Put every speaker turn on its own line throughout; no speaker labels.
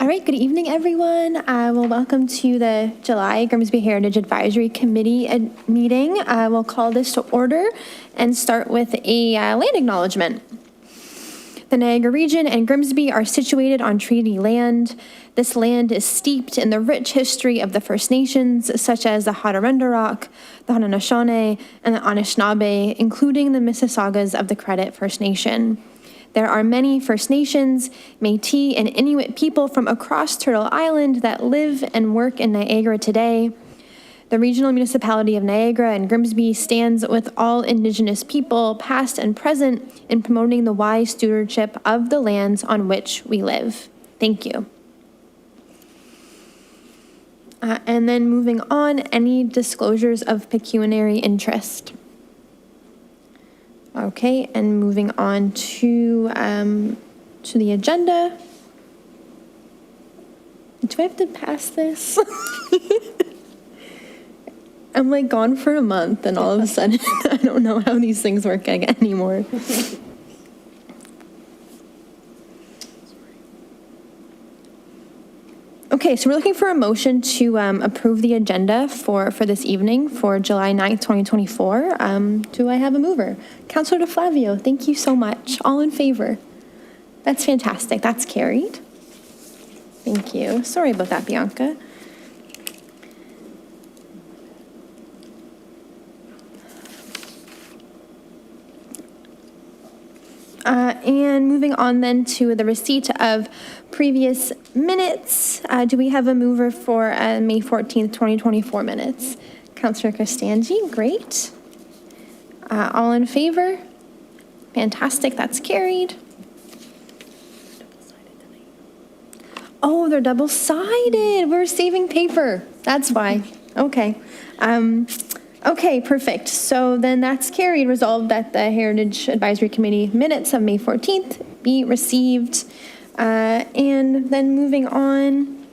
All right, good evening, everyone. Well, welcome to the July Grimsby Heritage Advisory Committee meeting. We'll call this to order and start with a land acknowledgement. The Niagara region and Grimsby are situated on treaty land. This land is steeped in the rich history of the First Nations, such as the Haudenosaunee, the Haudenosaunee, and the Anishinaabe, including the Mississaugas of the Credit First Nation. There are many First Nations, Métis, and Inuit people from across Turtle Island that live and work in Niagara today. The Regional Municipality of Niagara and Grimsby stands with all Indigenous people, past and present, in promoting the wise stewardship of the lands on which we live. Thank you. And then moving on, any disclosures of pecuniary interest? Okay, and moving on to the agenda. Do I have to pass this? I'm like gone for a month and all of a sudden I don't know how these things work anymore. Okay, so we're looking for a motion to approve the agenda for this evening for July 9th, 2024. Do I have a mover? Councilor DeFlavio, thank you so much. All in favor? That's fantastic. That's carried. Thank you. Sorry about that, Bianca. And moving on then to the receipt of previous minutes. Do we have a mover for May 14th, 2024 minutes? Councillor Costangi, great. All in favor? Fantastic, that's carried. Oh, they're double-sided. We're saving paper. That's why. Okay. Okay, perfect. So then that's carried. Resolved that the Heritage Advisory Committee minutes of May 14th be received. And then moving on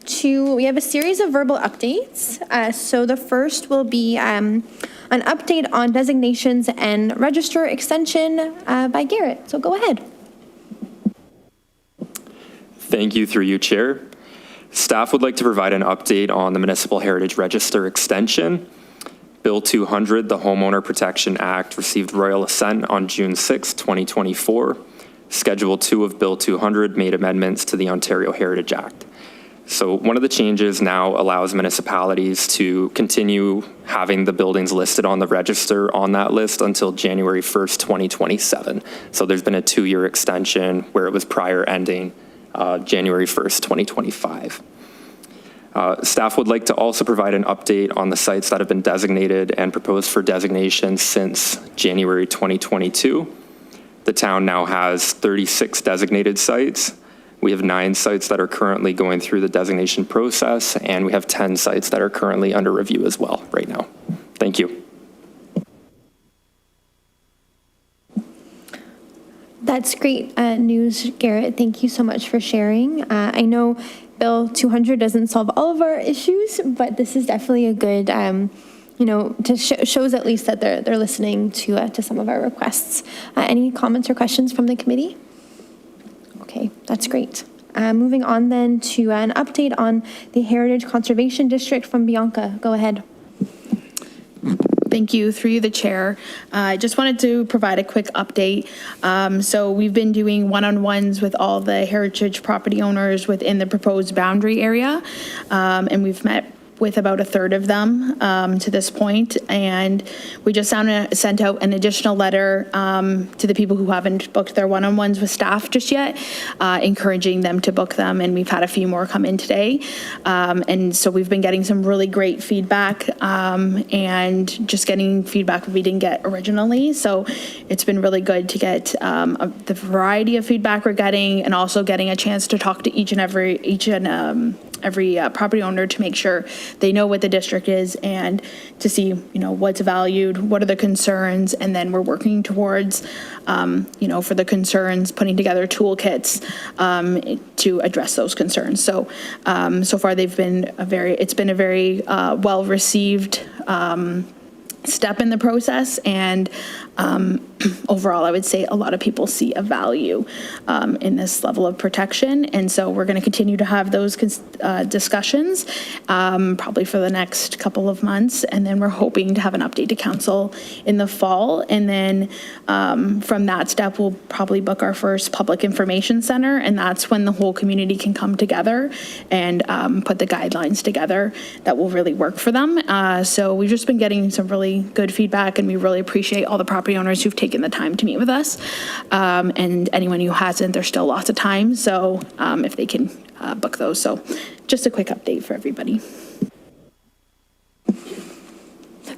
to, we have a series of verbal updates. So the first will be an update on designations and register extension by Garrett. So go ahead.
Thank you, through you, Chair. Staff would like to provide an update on the Municipal Heritage Register extension. Bill 200, the Homeowner Protection Act, received royal assent on June 6, 2024. Schedule 2 of Bill 200 made amendments to the Ontario Heritage Act. So one of the changes now allows municipalities to continue having the buildings listed on the register on that list until January 1st, 2027. So there's been a 2-year extension where it was prior ending January 1st, 2025. Staff would like to also provide an update on the sites that have been designated and proposed for designation since January 2022. The town now has 36 designated sites. We have 9 sites that are currently going through the designation process, and we have 10 sites that are currently under review as well right now. Thank you.
That's great news, Garrett. Thank you so much for sharing. I know Bill 200 doesn't solve all of our issues, but this is definitely a good, shows at least that they're listening to some of our requests. Any comments or questions from the committee? Okay, that's great. Moving on then to an update on the Heritage Conservation District from Bianca. Go ahead.
Thank you, through the chair. I just wanted to provide a quick update. So we've been doing one-on-ones with all the heritage property owners within the proposed boundary area, and we've met with about a third of them to this point. And we just sent out an additional letter to the people who haven't booked their one-on-ones with staff just yet, encouraging them to book them. And we've had a few more come in today. And so we've been getting some really great feedback and just getting feedback we didn't get originally. So it's been really good to get the variety of feedback we're getting, and also getting a chance to talk to each and every property owner to make sure they know what the district is, and to see, what's valued, what are the concerns, and then we're working towards, for the concerns, putting together toolkits to address those concerns. So, so far it's been a very well received step in the process, and overall, I would say a lot of people see a value in this level of protection, and so we're going to continue to have those discussions probably for the next couple of months, and then we're hoping to have an update to council in the fall, and then from that step, we'll probably book our first public information center, and that's when the whole community can come together and put the guidelines together that will really work for them. So we've just been getting some really good feedback, and we really appreciate all the property owners who've taken the time to meet with us. And anyone who hasn't, there's still lots of time. So if they can book those. So just a quick update for everybody.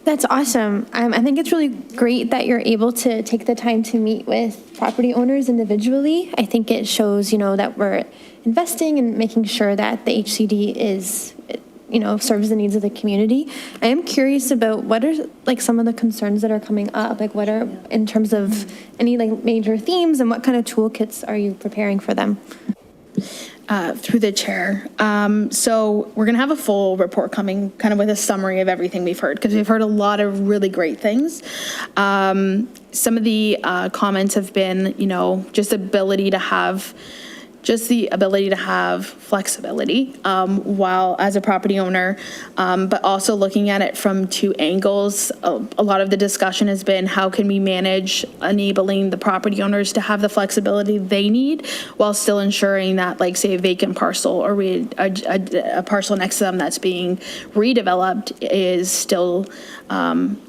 That's awesome. I think it's really great that you're able to take the time to meet with property owners individually. I think it shows, that we're investing and making sure that the HCD is, serves the needs of the community. I am curious about what are some of the concerns that are coming up, what are in terms of any major themes, and what kind of toolkits are you preparing for them?
Through the chair. So we're going to have a full report coming kind of with a summary of everything we've heard, because we've heard a lot of really great things. Some of the comments have been, just the ability to have flexibility while as a property owner, but also looking at it from two angles. A lot of the discussion has been how can we manage enabling the property owners to have the flexibility they need while still ensuring that, say, a vacant parcel or a parcel next to them that's being redeveloped is still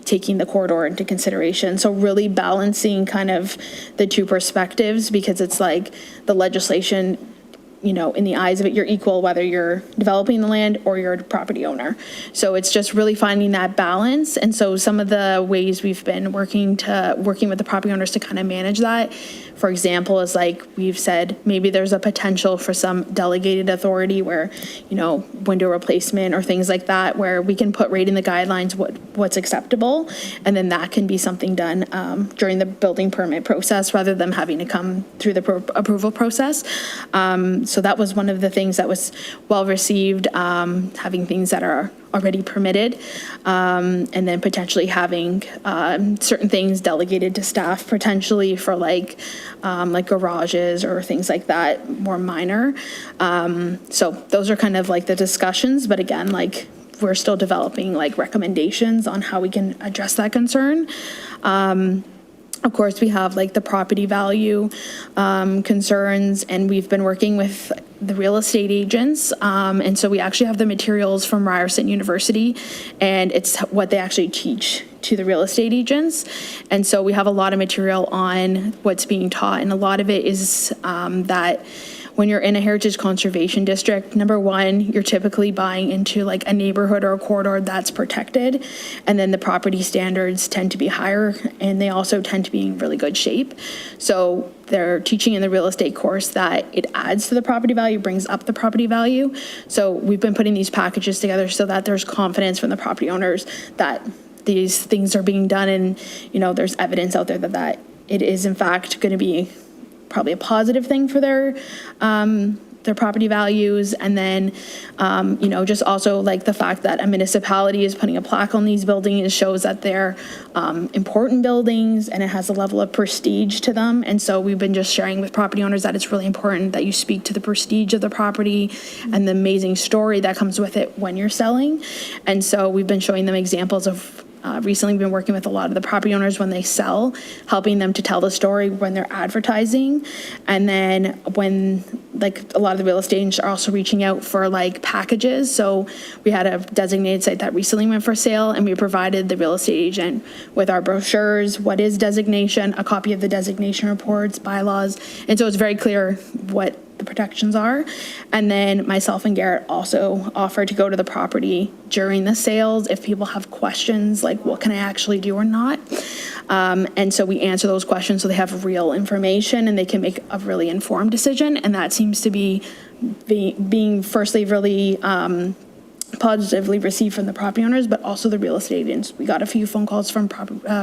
taking the corridor into consideration. So really balancing kind of the two perspectives, because it's the legislation, in the eyes of it, you're equal whether you're developing the land or you're a property owner. So it's just really finding that balance. And so some of the ways we've been working with the property owners to kind of manage that, for example, is we've said maybe there's a potential for some delegated authority where, window replacement or things like that, where we can put right in the guidelines what's acceptable. And then that can be something done during the building permit process rather than having to come through the approval process. So that was one of the things that was well received, having things that are already permitted, and then potentially having certain things delegated to staff, potentially for like garages or things like that, more minor. So those are kind of the discussions, but again, we're still developing recommendations on how we can address that concern. Of course, we have the property value concerns, and we've been working with the real estate agents. And so we actually have the materials from Ryerson University, and it's what they actually teach to the real estate agents. And so we have a lot of material on what's being taught, and a lot of it is that when you're in a heritage conservation district, number one, you're typically buying into a neighborhood or a corridor that's protected. And then the property standards tend to be higher, and they also tend to be in really good shape. So they're teaching in the real estate course that it adds to the property value, brings up the property value. So we've been putting these packages together so that there's confidence from the property owners that these things are being done, and there's evidence out there that it is in fact going to be probably a positive thing for their property values. And then, just also the fact that a municipality is putting a plaque on these buildings shows that they're important buildings, and it has a level of prestige to them. And so we've been just sharing with property owners that it's really important that you speak to the prestige of the property and the amazing story that comes with it when you're selling. And so we've been showing them examples of recently, we've been working with a lot of the property owners when they sell, helping them to tell the story when they're advertising. And then when a lot of the real estate agents are also reaching out for packages. So we had a designated site that recently went for sale, and we provided the real estate agent with our brochures, what is designation, a copy of the designation reports, bylaws. And so it's very clear what the protections are. And then myself and Garrett also offer to go to the property during the sales if people have questions what can I actually do or not. And so we answer those questions so they have real information and they can make a really informed decision. And that seems to be being firstly really positively received from the property owners, but also the real estate agents. We got a few phone calls from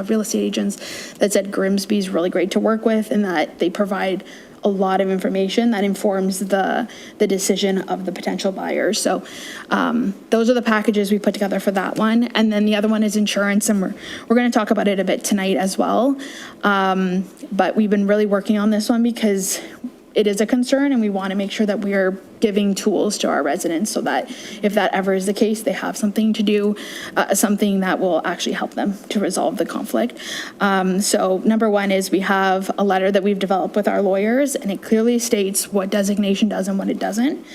real estate agents that said Grimsby is really great to work with, and that they provide a lot of information that informs the decision of the potential buyers. So those are the packages we put together for that one. And then the other one is insurance, and we're going to talk about it a bit tonight as well. But we've been really working on this one because it is a concern, and we want to make sure that we are giving tools to our residents so that if that ever is the case, they have something to do, something that will actually help them to resolve the conflict. So number one is we have a letter that we've developed with our lawyers, and it clearly states what designation does and what it doesn't,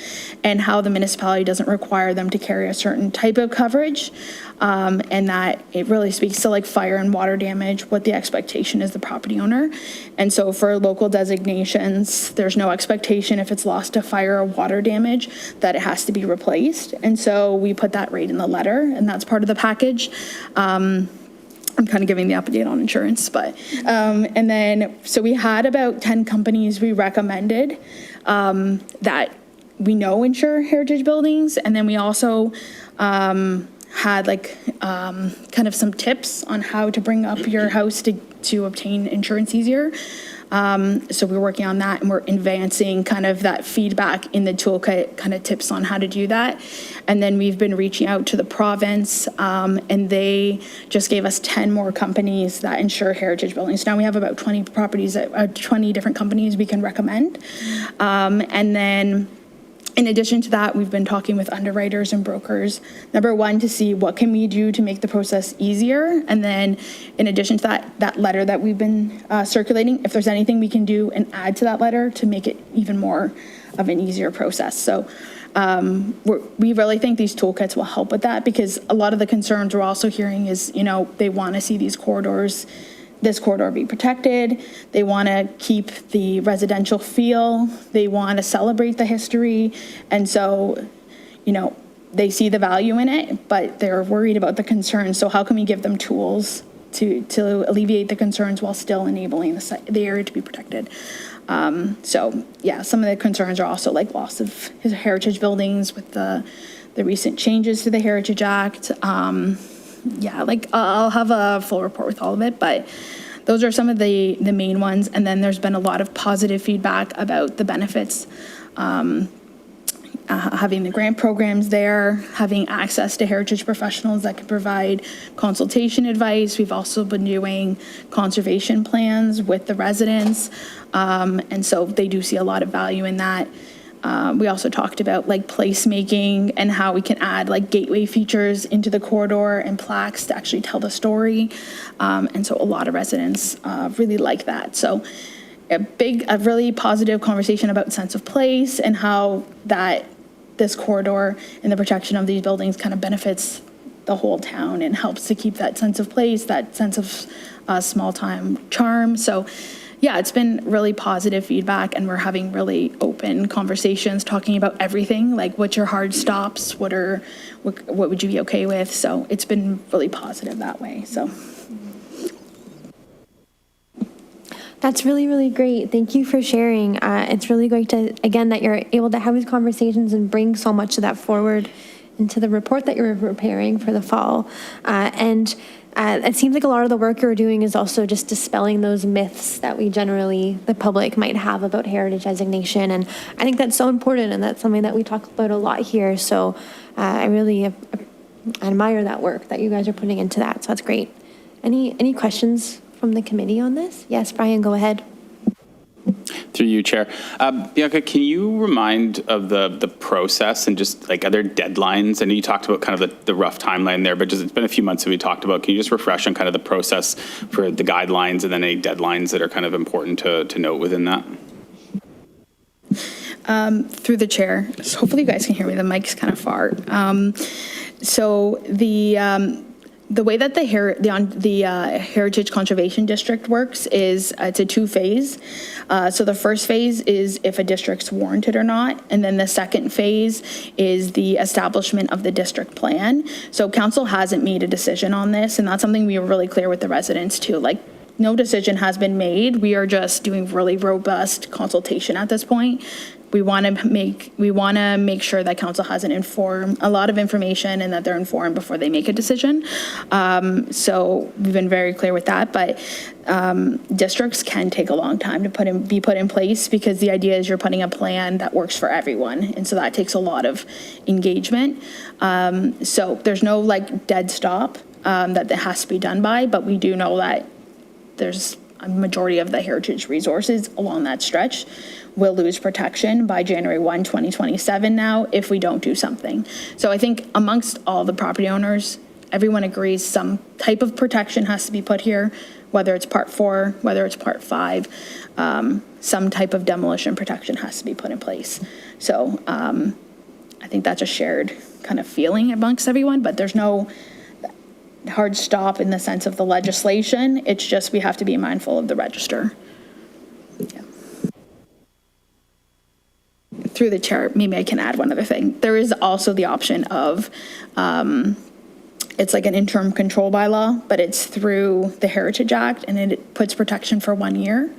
and how the municipality doesn't require them to carry a certain type of coverage, and that it really speaks to like fire and water damage, what the expectation is the property owner. And so for local designations, there's no expectation if it's lost to fire or water damage that it has to be replaced. And so we put that right in the letter, and that's part of the package. I'm kind of giving the update on insurance, but, and then, so we had about 10 companies we recommended that we know insure heritage buildings. And then we also had like kind of some tips on how to bring up your house to obtain insurance easier. So we're working on that, and we're advancing kind of that feedback in the toolkit, kind of tips on how to do that. And then we've been reaching out to the province, and they just gave us 10 more companies that insure heritage buildings. Now we have about 20 properties, 20 different companies we can recommend. And then in addition to that, we've been talking with underwriters and brokers. Number one, to see what can we do to make the process easier. And then in addition to that letter that we've been circulating, if there's anything we can do and add to that letter to make it even more of an easier process. So we really think these toolkits will help with that, because a lot of the concerns we're also hearing is, they want to see this corridor be protected. They want to keep the residential feel. They want to celebrate the history. And so, they see the value in it, but they're worried about the concerns. So how can we give them tools to alleviate the concerns while still enabling the area to be protected? So yeah, some of the concerns are also like loss of heritage buildings with the recent changes to the Heritage Act. I'll have a full report with all of it, but those are some of the main ones. And then there's been a lot of positive feedback about the benefits, having the grant programs there, having access to heritage professionals that can provide consultation advice. We've also been doing conservation plans with the residents. And so they do see a lot of value in that. We also talked about like placemaking and how we can add like gateway features into the corridor and plaques to actually tell the story. And so a lot of residents really like that. So a really positive conversation about sense of place and how this corridor and the protection of these buildings kind of benefits the whole town and helps to keep that sense of place, that sense of small time charm. So yeah, it's been really positive feedback, and we're having really open conversations talking about everything, like what's your hard stops, what would you be okay with? So it's been really positive that way. So
that's really, really great. Thank you for sharing. It's really great that you're able to have these conversations and bring so much of that forward into the report that you're preparing for the fall. It seems like a lot of the work you're doing is also just dispelling those myths that the public might have about heritage designation. And I think that's so important, and that's something that we talk about a lot here. So I really admire that work that you guys are putting into that. So that's great. Any questions from the committee on this? Yes, Brian, go ahead.
Through you, Chair. Bianca, can you remind of the process and just like other deadlines? I know you talked about kind of the rough timeline there, but it's been a few months that we talked about. Can you just refresh on kind of the process for the guidelines and then any deadlines that are kind of important to note within that?
Through the chair. So hopefully you guys can hear me. The mic's kind of far. So the way that the Heritage Conservation District works is it's a two-phase. So the first phase is if a district's warranted or not, and then the second phase is the establishment of the district plan. So council hasn't made a decision on this, and that's something we were really clear with the residents too. Like, no decision has been made. We are just doing really robust consultation at this point we want to make sure that council has a lot of information and that they're informed before they make a decision. So we've been very clear with that, but districts can take a long time to be put in place, because the idea is you're putting a plan that works for everyone, and so that takes a lot of engagement. So there's no like dead stop that has to be done by, but we do know that there's a majority of the heritage resources along that stretch will lose protection by January 1, 2027 now if we don't do something. So I think amongst all the property owners, everyone agrees some type of protection has to be put here, whether it's part 4, whether it's part 5, some type of demolition protection has to be put in place. So I think that's a shared kind of feeling amongst everyone, but there's no hard stop in the sense of the legislation. It's just we have to be mindful of the register. Yeah. Through the chair, maybe I can add one other thing. There is also the option of, it's like an interim control bylaw, but it's through the Heritage Act, and it puts protection for 1 year.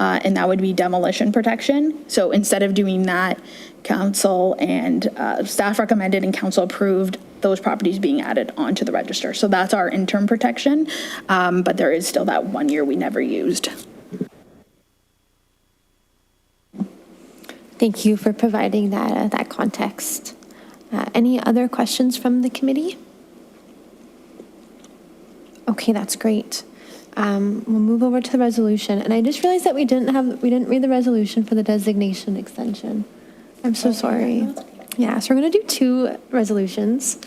And that would be demolition protection. So instead of doing that, council and staff recommended and council approved those properties being added onto the register. So that's our interim protection, but there is still that 1 year we never used.
Thank you for providing that context. Any other questions from the committee? Okay, that's great. We'll move over to the resolution, and I just realized that we didn't read the resolution for the designation extension. I'm so sorry. Yeah, so we're gonna do 2 resolutions.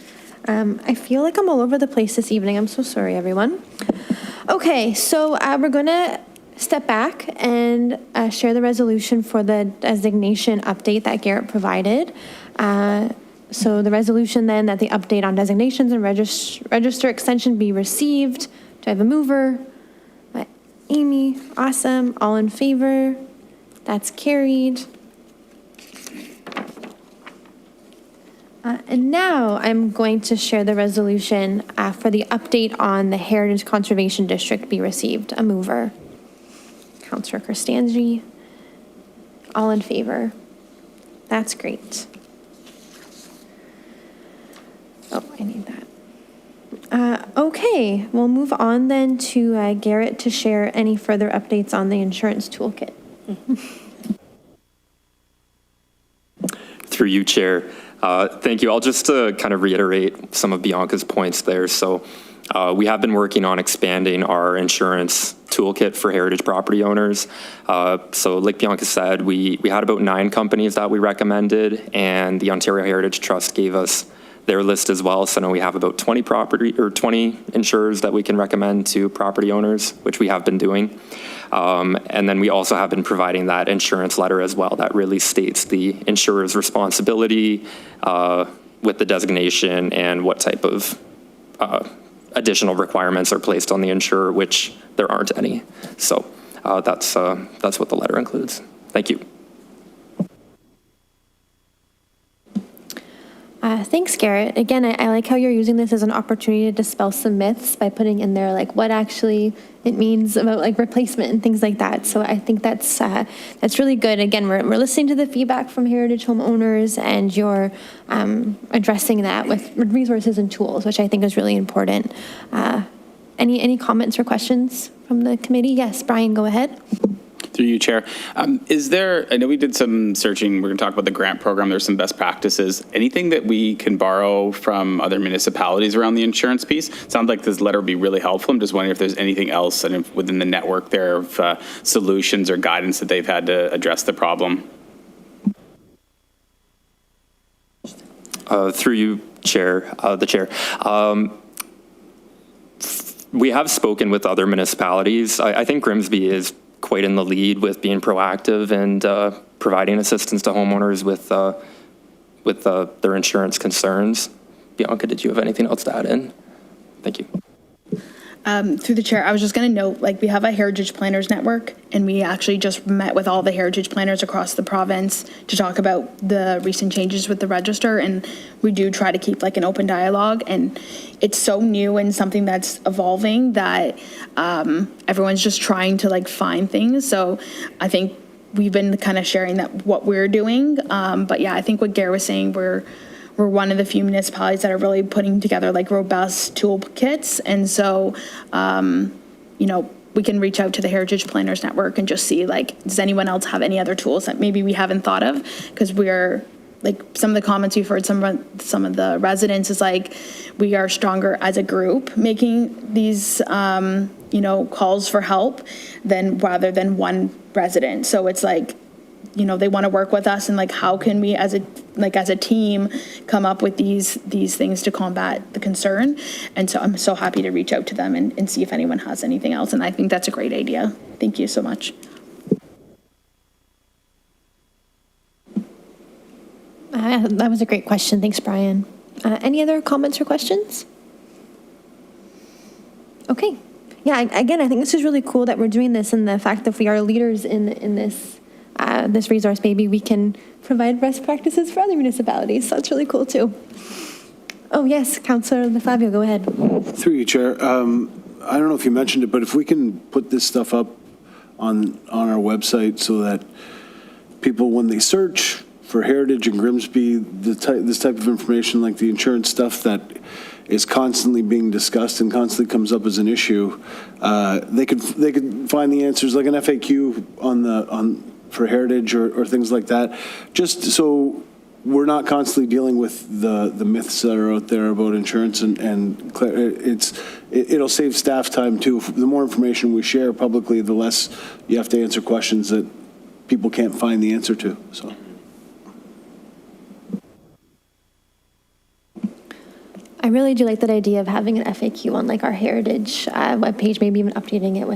I feel like I'm all over the place this evening. I'm so sorry, everyone. Okay, so we're gonna step back and share the resolution for the designation update that Garrett provided. So the resolution then that the update on designations and register extension be received. Do I have a mover? Amy, awesome. All in favor? That's carried. And now I'm going to share the resolution for the update on the Heritage Conservation District be received. A mover. Councillor Kristanji. All in favor? That's great. Oh, I need that. Okay, we'll move on then to Garrett to share any further updates on the insurance toolkit.
Through you, Chair. Thank you. I'll just kind of reiterate some of Bianca's points there. So we have been working on expanding our insurance toolkit for heritage property owners. So like Bianca said, we had about 9 companies that we recommended, and the Ontario Heritage Trust gave us their list as well. So now we have about 20 insurers that we can recommend to property owners, which we have been doing. And then we also have been providing that insurance letter as well that really states the insurer's responsibility with the designation and what type of additional requirements are placed on the insurer, which there aren't any. So that's what the letter includes. Thank you.
Thanks, Garrett. Again, I like how you're using this as an opportunity to dispel some myths by putting in there like what actually it means about like replacement and things like that. So I think that's really good. Again, we're listening to the feedback from heritage homeowners, and you're addressing that with resources and tools, which I think is really important. Any comments or questions from the committee? Yes, Brian, go ahead.
Through you, Chair. Is there, I know we did some searching, we're going to talk about the grant program, there's some best practices. Anything that we can borrow from other municipalities around the insurance piece? Sounds like this letter would be really helpful. I'm just wondering if there's anything else within the network there of solutions or guidance that they've had to address the problem.
Through you, the chair. We have spoken with other municipalities. I think Grimsby is quite in the lead with being proactive and providing assistance to homeowners with their insurance concerns. Bianca, did you have anything else to add in? Thank you.
Through the chair, I was just going to note, like, we have a Heritage Planners Network, and we actually just met with all the heritage planners across the province to talk about the recent changes with the register, and we do try to keep like an open dialogue, and it's so new and something that's evolving that everyone's just trying to like find things. So I think we've been kind of sharing that what we're doing. But yeah, I think what Gare was saying, we're one of the few municipalities that are really putting together like robust toolkits. And so, you know, we can reach out to the Heritage Planners Network and just see, like, does anyone else have any other tools that maybe we haven't thought of? Because we're, like, some of the comments we've heard, some of the residents is like, we are stronger as a group making these, you know, calls for help rather than one resident. So it's like, you know, they want to work with us, and like, how can we as a team come up with these things to combat the concern? And so I'm so happy to reach out to them and see if anyone has anything else. And I think that's a great idea. Thank you so much.
That was a great question. Thanks, Brian. Any other comments or questions? Okay. Yeah, again, I think this is really cool that we're doing this, and the fact that if we are leaders in this this resource, maybe we can provide best practices for other municipalities. So that's really cool too. Oh yes, Councillor LaFabio, go ahead.
Through you, Chair. I don't know if you mentioned it, but if we can put this stuff up on our website so that people, when they search for Heritage in Grimsby, this type of information, like the insurance stuff that is constantly being discussed and constantly comes up as an issue, they could find the answers, like an FAQ for Heritage or things like that, just so we're not constantly dealing with the myths that are out there about insurance, and it'll save staff time too. The more information we share publicly, the less you have to answer questions that people can't find the answer to. So.
I really do like that idea of having an FAQ on like our Heritage webpage, maybe even updating it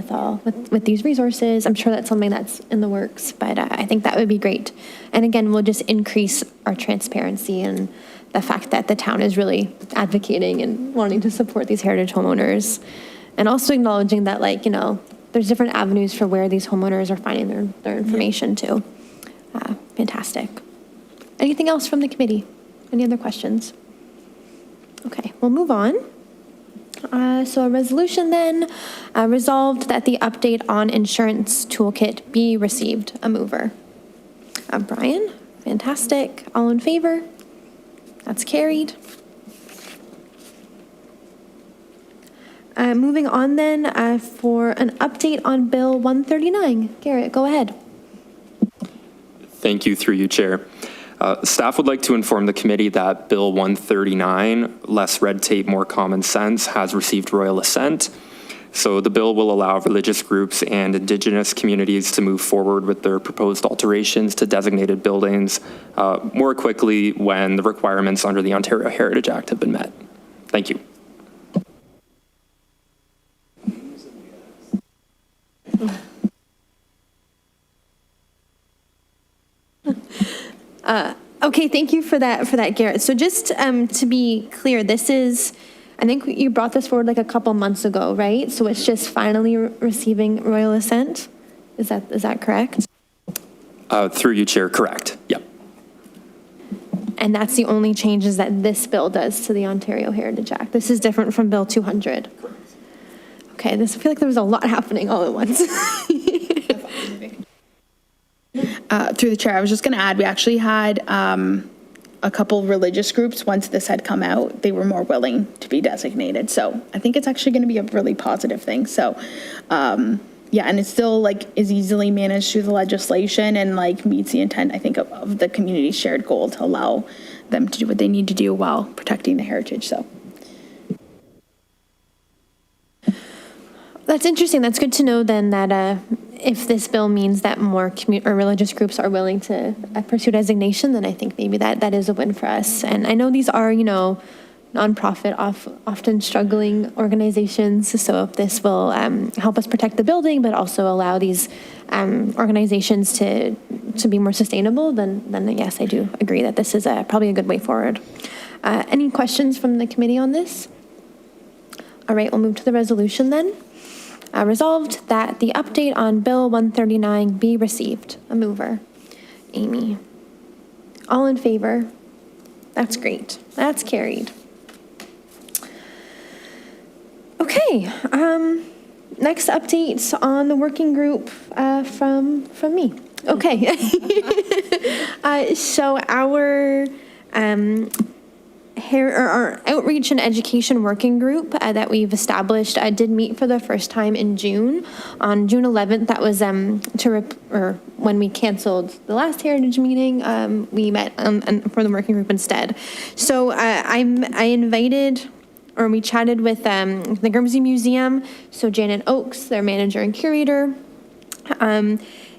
with these resources. I'm sure that's something that's in the works, but I think that would be great. And again, we'll just increase our transparency and the fact that the town is really advocating and wanting to support these Heritage homeowners, and also acknowledging that, like, you know, there's different avenues for where these homeowners are finding their information too. Fantastic. Anything else from the committee? Any other questions? Okay, we'll move on. So a resolution then, resolved that the update on insurance toolkit be received. A mover. Brian, fantastic. All in favor? That's carried. Moving on then, for an update on Bill 139. Garrett, go ahead.
Thank you, through you, Chair. Staff would like to inform the committee that Bill 139, Less Red Tape, More Common Sense, has received royal assent. So the bill will allow religious groups and Indigenous communities to move forward with their proposed alterations to designated buildings more quickly when the requirements under the Ontario Heritage Act have been met. Thank you.
Okay, thank you for that, Garrett. So just to be clear, this is, I think you brought this forward like a couple months ago, right? So it's just finally receiving royal assent? Is that correct?
Through you, Chair, correct. Yep.
And that's the only changes that this bill does to the Ontario Heritage Act. This is different from Bill 200. Correct. Okay, I feel like there was a lot happening all at once.
Through the chair, I was just going to add, we actually had a couple religious groups, once this had come out, they were more willing to be designated. So I think it's actually going to be a really positive thing. So yeah, and it still like is easily managed through the legislation and like meets the intent, I think, of the community's shared goal to allow them to do what they need to do while protecting the heritage. So
that's interesting. That's good to know then that if this bill means that more religious groups are willing to pursue designation, then I think maybe that is a win for us. And I know these are, nonprofit, often struggling organizations. So if this will help us protect the building, but also allow these organizations to be more sustainable, then yes, I do agree that this is probably a good way forward. Any questions from the committee on this? All right, we'll move to the resolution then. Resolved that the update on Bill 139 be received. A mover. Amy. All in favor? That's great. That's carried. Okay. Next update on the working group from me. Okay. So our our outreach and education working group that we've established did meet for the first time in June. On June 11th, that was when we canceled the last Heritage meeting, we met for the working group instead. So I invited, or we chatted with the Grimsby Museum, so Janet Oakes, their manager and curator,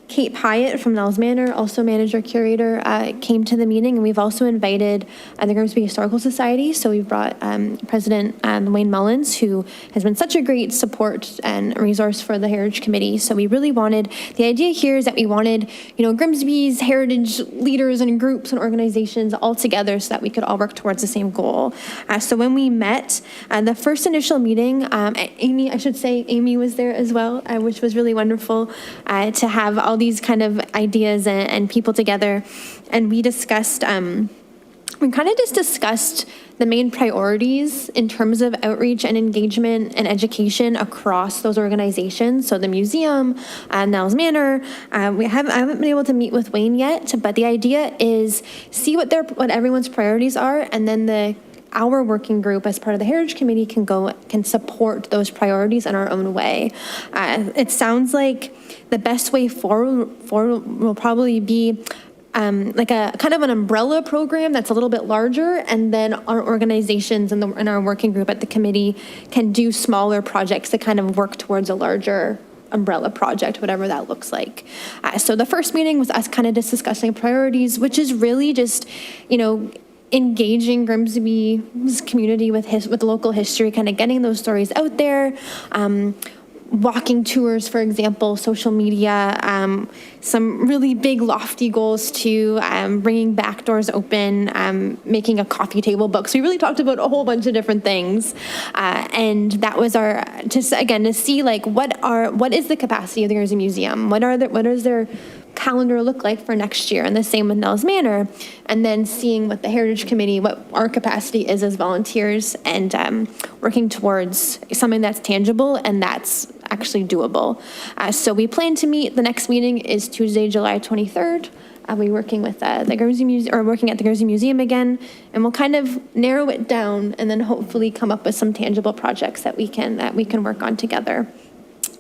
Kate Hyatt from Nels Manor, also manager curator, came to the meeting, and we've also invited the Grimsby Historical Society. So we've brought President Wayne Mullins, who has been such a great support and resource for the Heritage Committee. So we really wanted, the idea here is that we wanted, Grimsby's heritage leaders and groups and organizations all together so that we could all work towards the same goal. So when we met, the first initial meeting, Amy was there as well, which was really wonderful to have all these kind of ideas and people together. And we discussed, we kind of just discussed the main priorities in terms of outreach and engagement and education across those organizations. So the museum, Nels Manor, I haven't been able to meet with Wayne yet, but the idea is see what everyone's priorities are, and then our working group as part of the Heritage Committee can support those priorities in our own way. It sounds like the best way forward will probably be like a kind of an umbrella program that's a little bit larger, and then our organizations and our working group at the committee can do smaller projects that kind of work towards a larger umbrella project, whatever that looks like. So the first meeting was us kind of just discussing priorities, which is really just, engaging Grimsby's community with local history, kind of getting those stories out there, walking tours, for example, social media, some really big lofty goals to bringing back doors open, making a coffee table book. So we really talked about a whole bunch of different things. And that was to see like what is the capacity of the Grimsby Museum? What does their calendar look like for next year? And the same with Nels Manor. And then seeing what the Heritage Committee, what our capacity is as volunteers, and working towards something that's tangible and that's actually doable. So we plan to meet. The next meeting is Tuesday, July 23rd. I'll be working with the Grimsby Museum, or working at the Grimsby Museum again, and we'll kind of narrow it down and then hopefully come up with some tangible projects that we can work on together.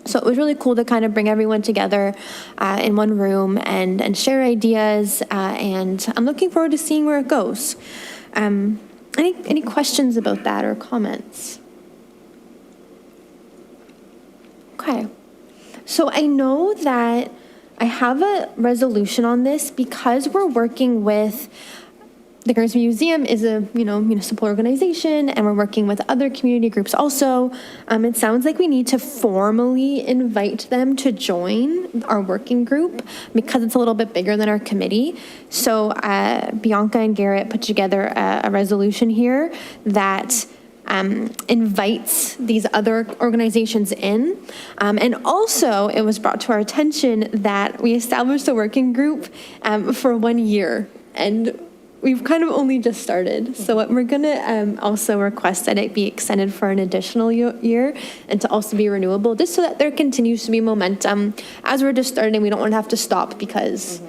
So it was really cool to kind of bring everyone together in one room and share ideas, and I'm looking forward to seeing where it goes. Any questions about that or comments? Okay. So I know that I have a resolution on this because we're working with the Grimsby Museum is a municipal organization, and we're working with other community groups also. It sounds like we need to formally invite them to join our working group because it's a little bit bigger than our committee. So Bianca and Garrett put together a resolution here that invites these other organizations in. And also it was brought to our attention that we established a working group for 1 year, and we've kind of only just started. So what we're going to also request that it be extended for an additional year and to also be renewable, just so that there continues to be momentum. As we're just starting, we don't want to have to stop because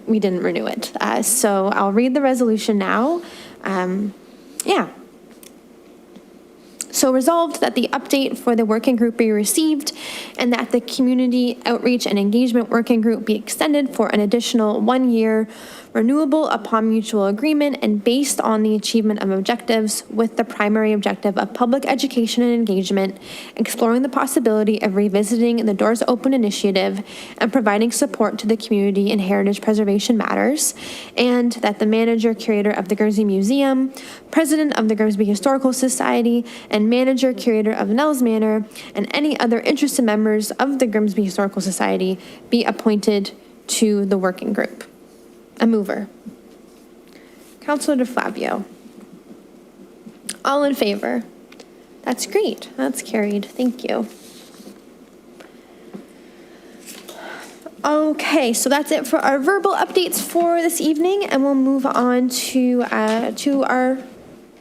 we didn't renew it. So I'll read the resolution now. So resolved that the update for the working group be received, and that the community outreach and engagement working group be extended for an additional 1 year, renewable upon mutual agreement and based on the achievement of objectives, with the primary objective of public education and engagement, exploring the possibility of revisiting the Doors Open initiative and providing support to the community in heritage preservation matters, and that the manager curator of the Grimsby Museum, president of the Grimsby Historical Society, and manager curator of Nels Manor, and any other interested members of the Grimsby Historical Society be appointed to the working group. A mover. Councilor DeFlavio. All in favor? That's great. That's carried. Thank you. Okay, so that's it for our verbal updates for this evening, and we'll move on to our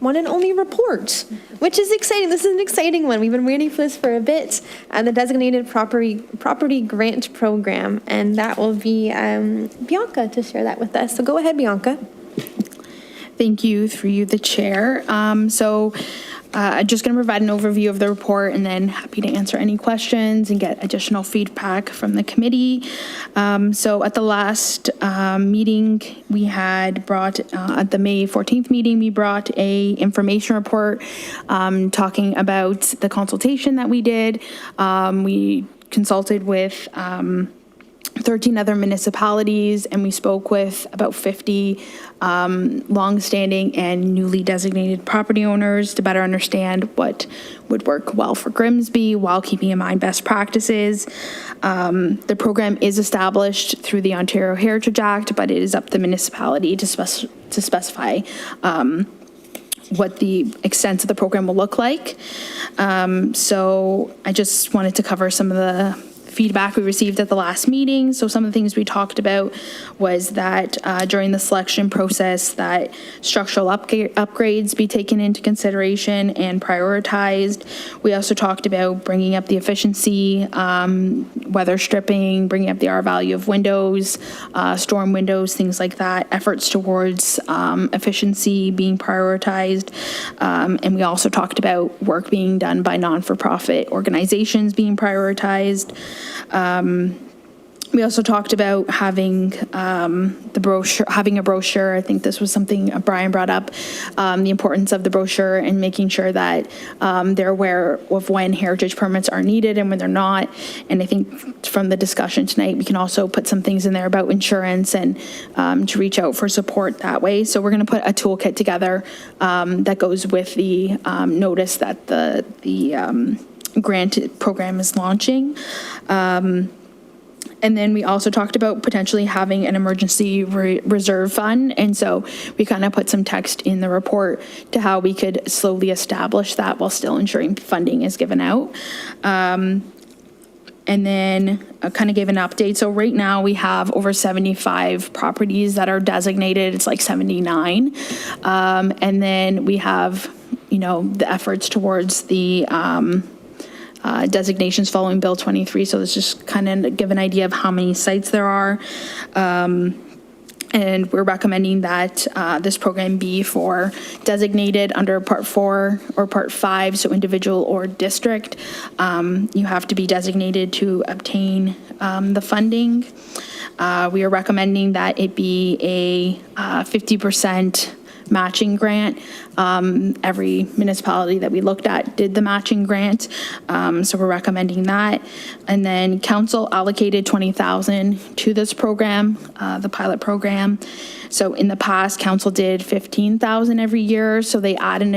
one and only report, which is exciting. This is an exciting one. We've been waiting for this for a bit. The Designated Property Grant Program, and that will be Bianca to share that with us. So go ahead, Bianca.
Thank you, through you, the chair. I'm just going to provide an overview of the report and then happy to answer any questions and get additional feedback from the committee. So at the last meeting, we had brought, at the May 14th meeting, we brought a information report talking about the consultation that we did. We consulted with 13 other municipalities, and we spoke with about 50 longstanding and newly designated property owners to better understand what would work well for Grimsby while keeping in mind best practices. The program is established through the Ontario Heritage Act, but it is up to the municipality to specify what the extent of the program will look like. So I just wanted to cover some of the feedback we received at the last meeting. So some of the things we talked about was that during the selection process that structural upgrades be taken into consideration and prioritized. We also talked about bringing up the efficiency, weather stripping, bringing up the R value of windows, storm windows, things like that, efforts towards efficiency being prioritized. And we also talked about work being done by non-for-profit organizations being prioritized. We also talked about having the brochure, having a brochure. I think this was something Brian brought up, the importance of the brochure and making sure that they're aware of when heritage permits are needed and when they're not. And I think from the discussion tonight, we can also put some things in there about insurance and to reach out for support that way. So we're going to put a toolkit together that goes with the notice that the grant program is launching. And then we also talked about potentially having an emergency reserve fund. And so we kind of put some text in the report to how we could slowly establish that while still ensuring funding is given out. And then I kind of gave an update. So right now we have over 75 properties that are designated. It's like 79. And then we have, the efforts towards the designations following Bill 23. So let's just kind of give an idea of how many sites there are. And we're recommending that this program be for designated under Part 4 or Part 5, so individual or district. You have to be designated to obtain the funding. We are recommending that it be a 50% matching grant. Every municipality that we looked at did the matching grant, so we're recommending that. And then council allocated $20,000 to this program, the pilot program. So in the past, council did $15,000 every year, so they added an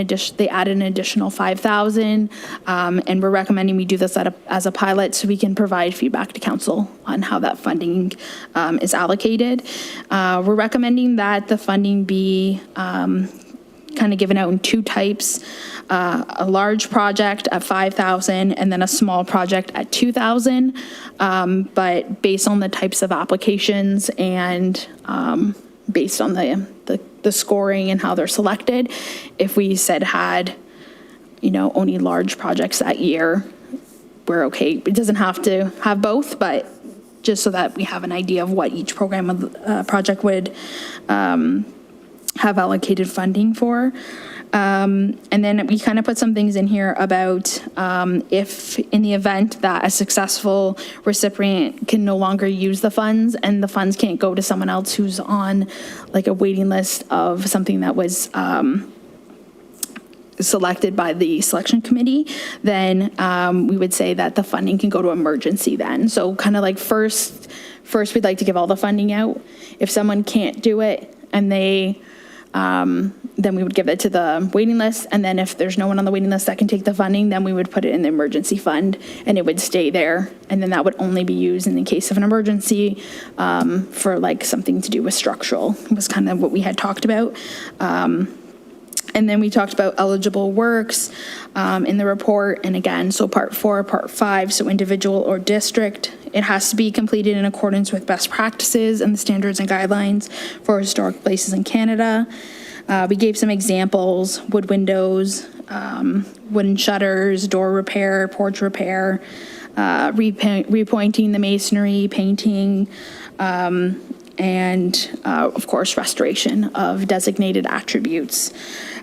additional $5,000, and we're recommending we do this as a pilot so we can provide feedback to council on how that funding is allocated. We're recommending that the funding be kind of given out in two types, a large project at $5,000 and then a small project at $2,000. But based on the types of applications and based on the scoring and how they're selected, if we had only large projects that year, we're okay. It doesn't have to have both, but just so that we have an idea of what each project would have allocated funding for. And then we kind of put some things in here about if in the event that a successful recipient can no longer use the funds and the funds can't go to someone else who's on like a waiting list of something that was selected by the selection committee, then we would say that the funding can go to emergency then. So kind of like first we'd like to give all the funding out. If someone can't do it and they then we would give it to the waiting list. And then if there's no one on the waiting list that can take the funding, then we would put it in the emergency fund and it would stay there. And then that would only be used in the case of an emergency for like something to do with structural. It was kind of what we had talked about. And then we talked about eligible works in the report. And again, so Part 4, Part 5, so individual or district, it has to be completed in accordance with best practices and the standards and guidelines for historic places in Canada. We gave some examples: wood windows, wooden shutters, door repair, porch repair, repointing the masonry, painting, and of course, restoration of designated attributes.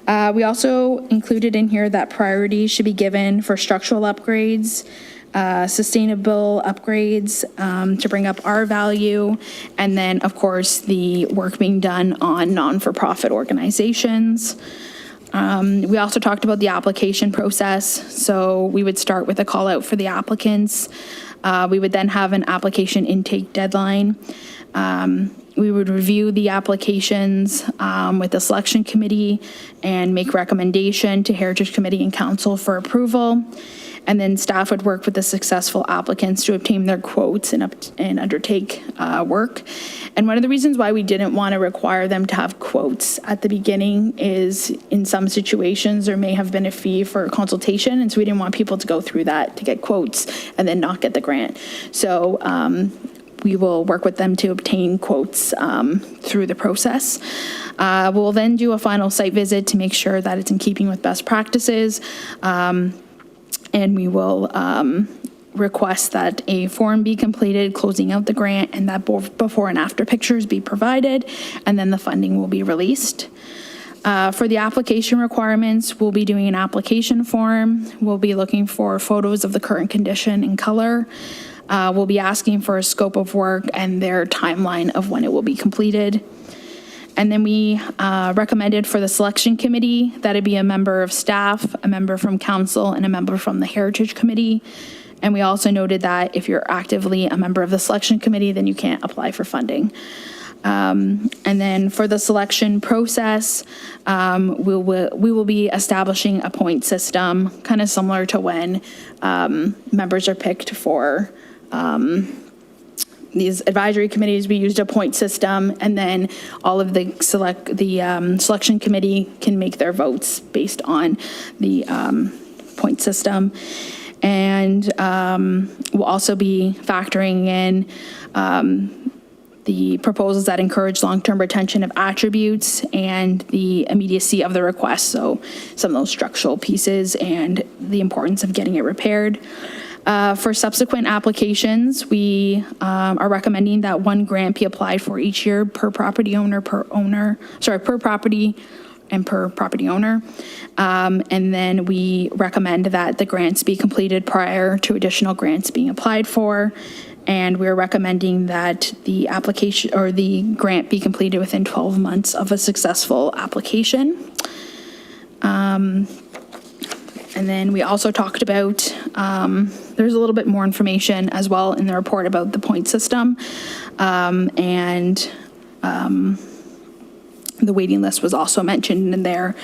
We also included in here that priority should be given for structural upgrades, sustainable upgrades to bring up our value, and then, of course, the work being done on non-for-profit organizations. We also talked about the application process. So we would start with a call out for the applicants. We would then have an application intake deadline. We would review the applications with the selection committee and make recommendation to Heritage Committee and Council for approval. And then staff would work with the successful applicants to obtain their quotes and undertake work. And one of the reasons why we didn't want to require them to have quotes at the beginning is in some situations there may have been a fee for consultation, and so we didn't want people to go through that to get quotes and then not get the grant. So we will work with them to obtain quotes through the process. We'll then do a final site visit to make sure that it's in keeping with best practices. And we will request that a form be completed closing out the grant and that before and after pictures be provided, and then the funding will be released. For the application requirements, we'll be doing an application form. We'll be looking for photos of the current condition in color. We'll be asking for a scope of work and their timeline of when it will be completed. And then we recommended for the selection committee that it be a member of staff, a member from council, and a member from the Heritage Committee. And we also noted that if you're actively a member of the selection committee, then you can't apply for funding. And then for the selection process, we will be establishing a point system, kind of similar to when members are picked for these advisory committees. We used a point system, and then all of the selection committee can make their votes based on the point system. And we'll also be factoring in the proposals that encourage long-term retention of attributes and the immediacy of the request. So some of those structural pieces and the importance of getting it repaired. For subsequent applications, we are recommending that one grant be applied for each year per property owner, per property and per property owner. And then we recommend that the grants be completed prior to additional grants being applied for. And we're recommending that the application or the grant be completed within 12 months of a successful application. And then we also talked about, there's a little bit more information as well in the report about the point system. The waiting list was also mentioned in there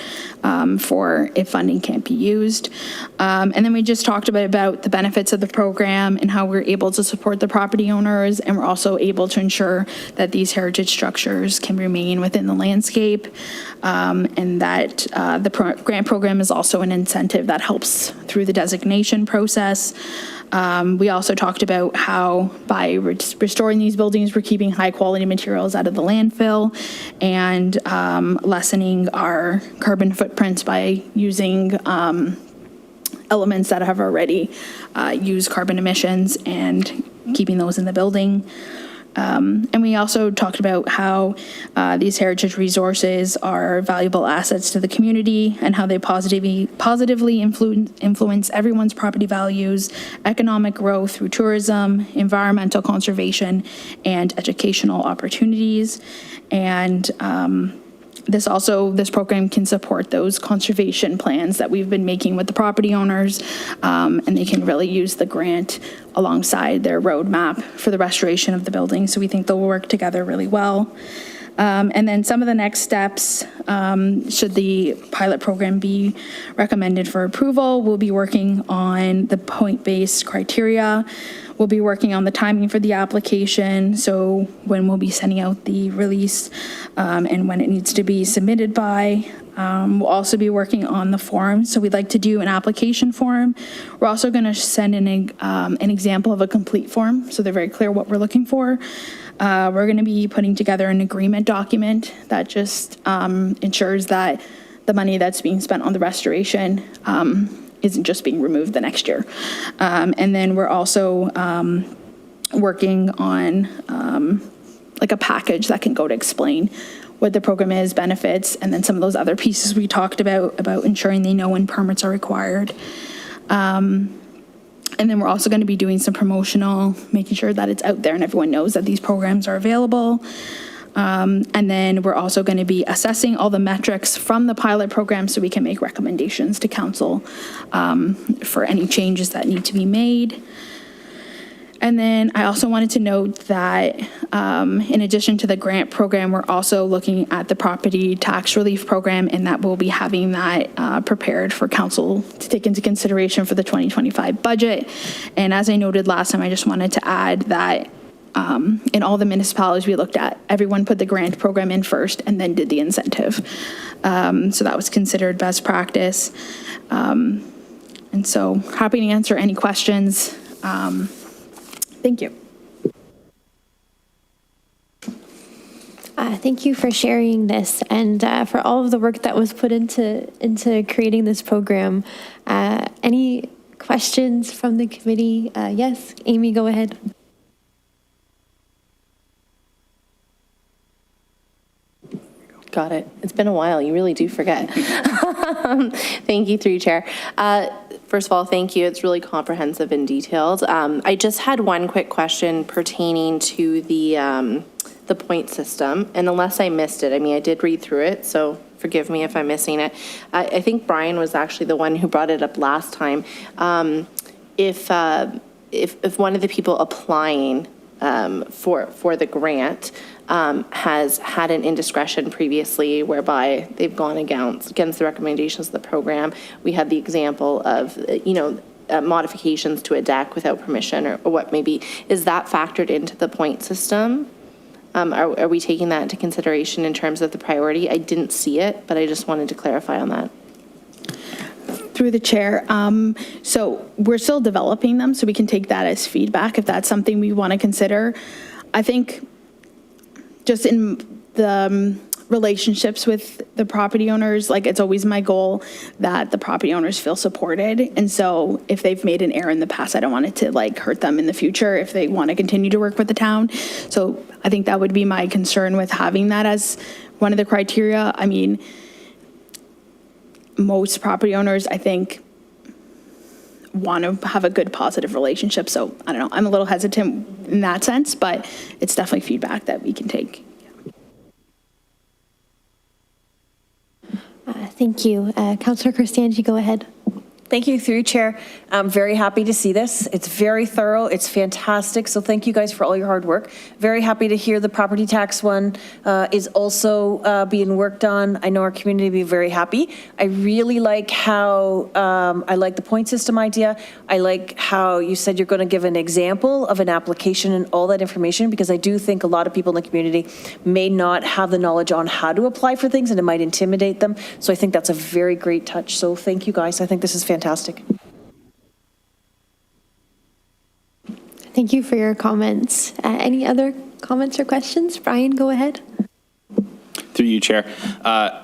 for if funding can't be used. And then we just talked about the benefits of the program and how we're able to support the property owners, and we're also able to ensure that these heritage structures can remain within the landscape, and that the grant program is also an incentive that helps through the designation process. We also talked about how by restoring these buildings, we're keeping high quality materials out of the landfill and lessening our carbon footprints by using elements that have already used carbon emissions and keeping those in the building. And we also talked about how these heritage resources are valuable assets to the community and how they positively influence everyone's property values, economic growth through tourism, environmental conservation, and educational opportunities. And this program can support those conservation plans that we've been making with the property owners, and they can really use the grant alongside their roadmap for the restoration of the building. So we think they'll work together really well. And then some of the next steps, should the pilot program be recommended for approval, we'll be working on the point-based criteria. We'll be working on the timing for the application, so when we'll be sending out the release and when it needs to be submitted by. We'll also be working on the form, so we'd like to do an application form. We're also going to send in an example of a complete form, so they're very clear what we're looking for. We're going to be putting together an agreement document that just ensures that the money that's being spent on the restoration isn't just being removed the next year. And then we're also working on like a package that can go to explain what the program is, benefits, and then some of those other pieces we talked about ensuring they know when permits are required. And then we're also going to be doing some promotional, making sure that it's out there and everyone knows that these programs are available. And then we're also going to be assessing all the metrics from the pilot program so we can make recommendations to council for any changes that need to be made. And then I also wanted to note that in addition to the grant program, we're also looking at the property tax relief program, and that we'll be having that prepared for council to take into consideration for the 2025 budget. And as I noted last time, I just wanted to add that in all the municipalities we looked at, everyone put the grant program in first and then did the incentive. So that was considered best practice. And so happy to answer any questions. Thank you.
Thank you for sharing this and for all of the work that was put into creating this program. Any questions from the committee? Yes, Amy, go ahead.
Got it. It's been a while. You really do forget. Thank you, through you, Chair. First of all, thank you. It's really comprehensive and detailed. I just had one quick question pertaining to the point system. And unless I missed it, I mean, I did read through it, so forgive me if I'm missing it. I think Brian was actually the one who brought it up last time. If one of the people applying for the grant has had an indiscretion previously whereby they've gone against the recommendations of the program. We had the example of, modifications to a deck without permission or what maybe. Is that factored into the point system? Are we taking that into consideration in terms of the priority? I didn't see it, but I just wanted to clarify on that.
Through the chair. So we're still developing them, so we can take that as feedback if that's something we want to consider. I think just in the relationships with the property owners, like it's always my goal that the property owners feel supported. And so if they've made an error in the past, I don't want it to like hurt them in the future if they want to continue to work with the town. So I think that would be my concern with having that as one of the criteria. I mean, most property owners, I think, want to have a good positive relationship. So I don't know, I'm a little hesitant in that sense, but it's definitely feedback that we can take.
Thank you. Councillor Cristangi, go ahead.
Thank you, through Chair. I'm very happy to see this. It's very thorough. It's fantastic. So thank you guys for all your hard work. Very happy to hear the property tax one is also being worked on. I know our community will be very happy. I really like how, I like the point system idea. I like how you said you're going to give an example of an application and all that information, because I do think a lot of people in the community may not have the knowledge on how to apply for things and it might intimidate them. So I think that's a very great touch. So thank you guys. I think this is fantastic.
Thank you for your comments. Any other comments or questions? Brian, go ahead.
Through you, Chair.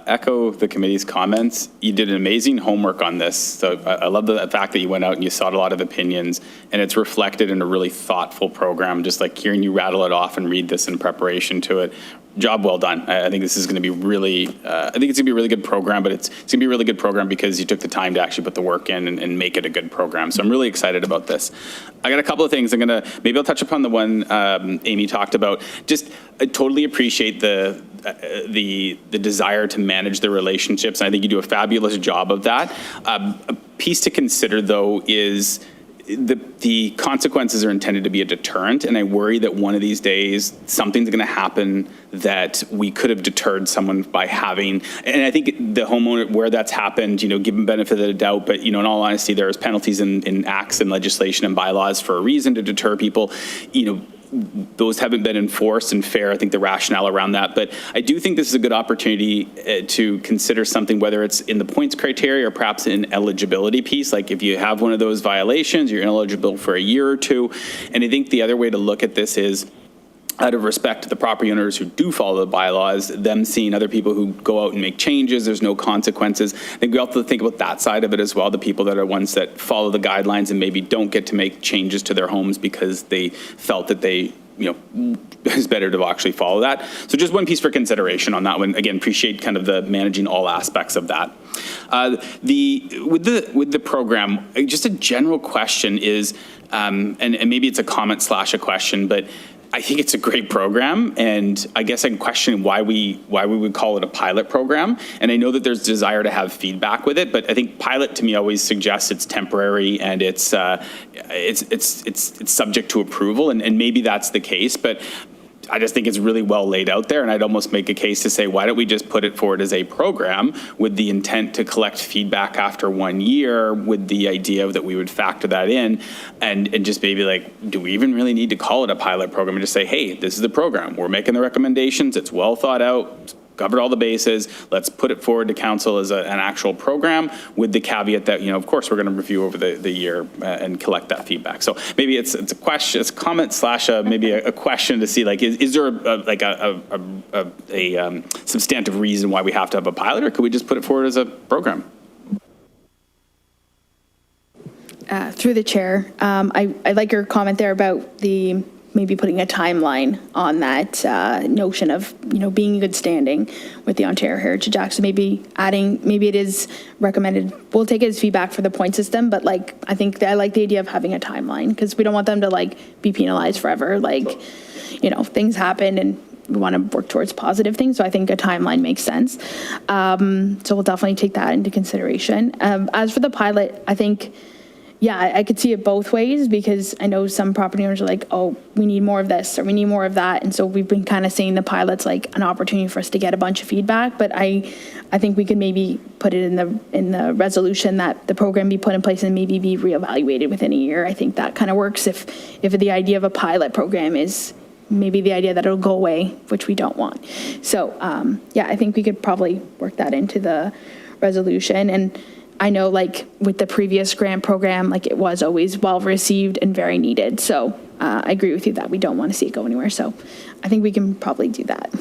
Echo the committee's comments. You did an amazing homework on this. So I love the fact that you went out and you sought a lot of opinions, and it's reflected in a really thoughtful program, just like hearing you rattle it off and read this in preparation to it. Job well done. I think this is going to be really, I think it's going to be a really good program, but it's going to be a really good program because you took the time to actually put the work in and make it a good program. So I'm really excited about this. I got a couple of things. Maybe I'll touch upon the one Amy talked about. Just I totally appreciate the desire to manage the relationships. And I think you do a fabulous job of that. A piece to consider, though, is the consequences are intended to be a deterrent, and I worry that one of these days something's going to happen that we could have deterred someone by having. And I think the homeowner, where that's happened, give them benefit of the doubt, but in all honesty, there's penalties in acts and legislation and bylaws for a reason to deter people. Those haven't been enforced and fair. I think the rationale around that, but I do think this is a good opportunity to consider something, whether it's in the points criteria or perhaps in eligibility piece. Like if you have one of those violations, you're ineligible for a year or two. And I think the other way to look at this is, out of respect to the property owners who do follow the bylaws, them seeing other people who go out and make changes, there's no consequences. I think we have to think about that side of it as well, the people that are ones that follow the guidelines and maybe don't get to make changes to their homes because they felt that they, it's better to actually follow that. So just one piece for consideration on that one. Again, appreciate kind of the managing all aspects of that. With the program, just a general question is, and maybe it's a comment / a question, but I think it's a great program, and I guess I'm questioning why we would call it a pilot program. And I know that there's desire to have feedback with it, but I think pilot to me always suggests it's temporary and it's subject to approval, and maybe that's the case, but I just think it's really well laid out there, and I'd almost make a case to say, why don't we just put it forward as a program with the intent to collect feedback after 1 year, with the idea that we would factor that in, and just maybe like, do we even really need to call it a pilot program, and just say, hey, this is the program, we're making the recommendations, it's well thought out, covered all the bases, let's put it forward to council as an actual program, with the caveat that, of course, we're going to review over the year and collect that feedback. So maybe it's a question, it's a comment / maybe a question to see, like, is there a substantive reason why we have to have a pilot, or could we just put it forward as a program?
Through the chair, I like your comment there about maybe putting a timeline on that notion of, being in good standing with the Ontario Heritage Act. So maybe it is recommended, we'll take it as feedback for the point system, but I think I like the idea of having a timeline, because we don't want them to be penalized forever. Things happen and we want to work towards positive things. So I think a timeline makes sense. So we'll definitely take that into consideration. As for the pilot, I think, I could see it both ways, because I know some property owners are like, oh, we need more of this or we need more of that. And so we've been kind of seeing the pilot's like an opportunity for us to get a bunch of feedback. But I think we could maybe put it in the resolution that the program be put in place and maybe be reevaluated within a year. I think that kind of works if the idea of a pilot program is maybe the idea that it'll go away, which we don't want. So I think we could probably work that into the resolution. And I know with the previous grant program, it was always well received and very needed. So I agree with you that we don't want to see it go anywhere. So I think we can probably do that.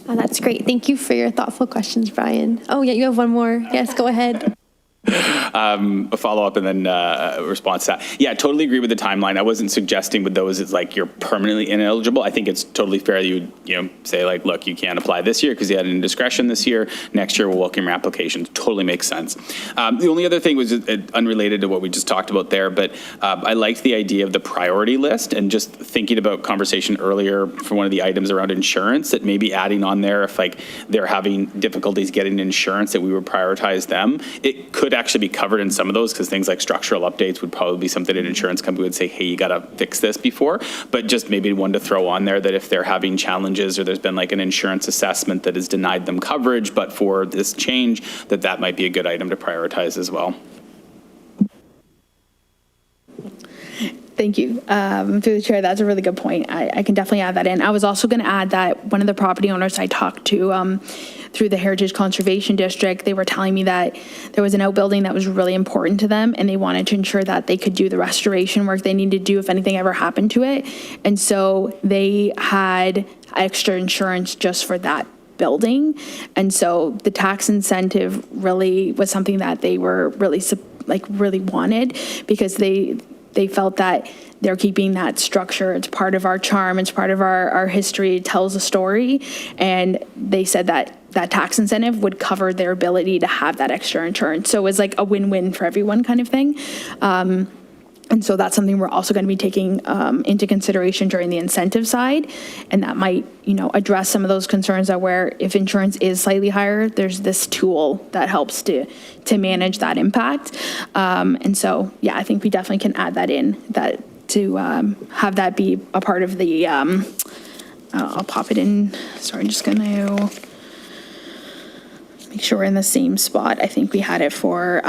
That's great. Thank you for your thoughtful questions, Brian. Oh, yeah, you have one more. Yes, go ahead.
A follow-up and then a response to that. Yeah, totally agree with the timeline. I wasn't suggesting with those it's you're permanently ineligible. I think it's totally fair that you would say look, you can't apply this year because you had an indiscretion this year. Next year we'll welcome your application. Totally makes sense. The only other thing was unrelated to what we just talked about there, but I liked the idea of the priority list, and just thinking about conversation earlier for one of the items around insurance, that maybe adding on there, if they're having difficulties getting insurance, that we would prioritize them. It could actually be covered in some of those, because things like structural updates would probably be something an insurance company would say, hey, you got to fix this before. But just maybe one to throw on there, that if they're having challenges or there's been an insurance assessment that has denied them coverage, but for this change, that might be a good item to prioritize as well.
Thank you. Through the chair, that's a really good point. I can definitely add that in. I was also going to add that one of the property owners I talked to through the Heritage Conservation District, they were telling me that there was an outbuilding that was really important to them, and they wanted to ensure that they could do the restoration work they needed to do if anything ever happened to it. And so they had extra insurance just for that building. And so the tax incentive really was something that they were really wanted, because they felt that they're keeping that structure. It's part of our charm. It's part of our history. It tells a story. And they said that tax incentive would cover their ability to have that extra insurance. So it was a win-win for everyone kind of thing. And so that's something we're also going to be taking into consideration during the incentive side. And that might, address some of those concerns that where if insurance is slightly higher, there's this tool that helps to manage that impact. And so, I think we definitely can add that in, that to have that be a part of the, I'll pop it in. Sorry, I'm just going to make sure we're in the same spot. I think we had it for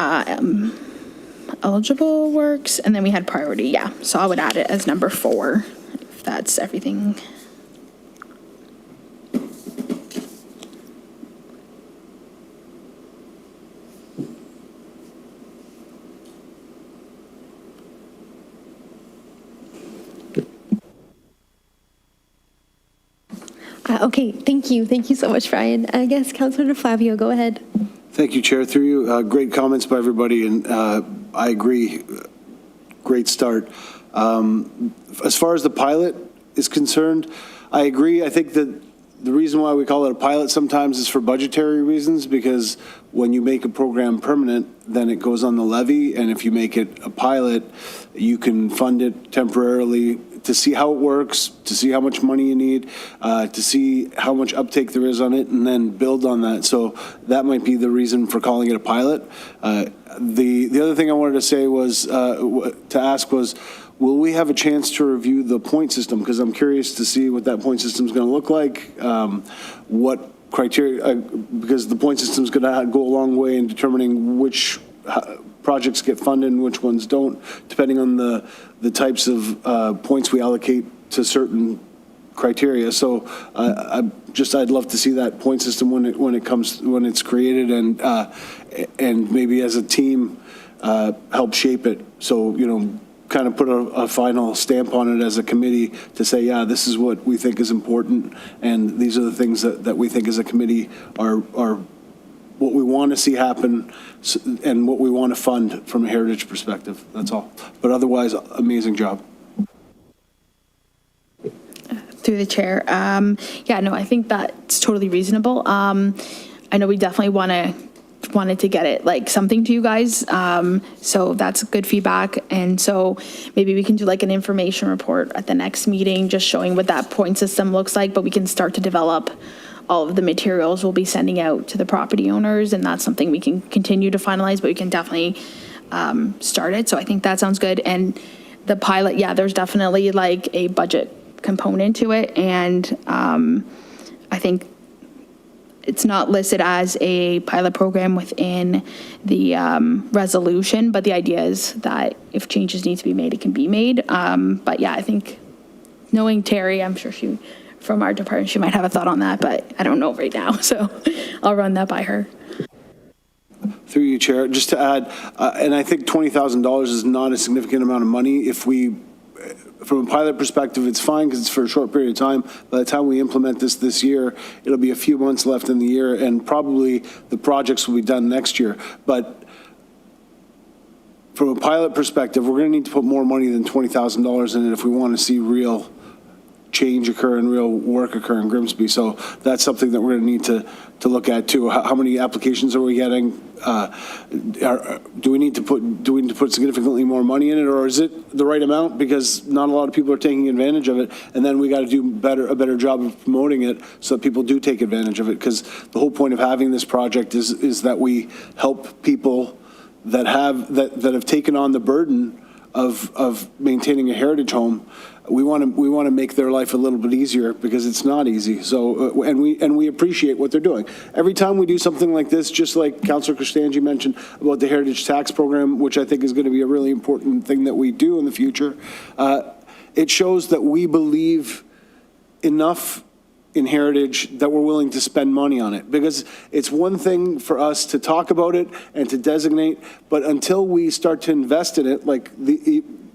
eligible works, and then we had priority. So I would add it as number 4 if that's everything.
Okay, thank you. Thank you so much, Brian. I guess Councilor DeFlavio, go ahead.
Thank you, Chair. Through you, great comments by everybody, and I agree. Great start. As far as the pilot is concerned, I agree. I think that the reason why we call it a pilot sometimes is for budgetary reasons, because when you make a program permanent, then it goes on the levy, and if you make it a pilot, you can fund it temporarily to see how it works, to see how much money you need, to see how much uptake there is on it, and then build on that. So that might be the reason for calling it a pilot. The other thing I wanted to say was, to ask was, will we have a chance to review the point system? Because I'm curious to see what that point system is going to look like, what criteria, because the point system is going to go a long way in determining which projects get funded and which ones don't, depending on the types of points we allocate to certain criteria. So I'd love to see that point system when it's created, and maybe as a team help shape it. So, you know, kind of put a final stamp on it as a committee to say, yeah, this is what we think is important, and these are the things that we think as a committee are what we want to see happen and what we want to fund from a heritage perspective. That's all. But otherwise, amazing job.
Through the chair. Yeah, no, I think that's totally reasonable. I know we definitely wanted to get it like something to you guys. So that's good feedback. And so maybe we can do like an information report at the next meeting, just showing what that point system looks like, but we can start to develop all of the materials we'll be sending out to the property owners. And that's something we can continue to finalize, but we can definitely start it. So I think that sounds good. And the pilot, yeah, there's definitely like a budget component to it. And I think it's not listed as a pilot program within the resolution, but the idea is that if changes need to be made, it can be made. But yeah, I think knowing Terry, I'm sure from our department, she might have a thought on that, but I don't know right now. So I'll run that by her.
Through you, Chair, just to add, and I think $20,000 is not a significant amount of money. If we, from a pilot perspective, it's fine because it's for a short period of time. By the time we implement this year, it'll be a few months left in the year, and probably the projects will be done next year. But from a pilot perspective, we're going to need to put more money than $20,000 in it if we want to see real change occur and real work occur in Grimsby. So that's something that we're going to need to look at too. How many applications are we getting? Do we need to put significantly more money in it, or is it the right amount? Because not a lot of people are taking advantage of it, and then we got to do a better job of promoting it so that people do take advantage of it. Because the whole point of having this project is that we help people that have taken on the burden of maintaining a heritage home. We want to make their life a little bit easier because it's not easy. So and we appreciate what they're doing. Every time we do something like this, just like Councillor Kristangi mentioned about the heritage tax program, which I think is going to be a really important thing that we do in the future, it shows that we believe enough in heritage that we're willing to spend money on it. Because it's one thing for us to talk about it and to designate, but until we start to invest in it, like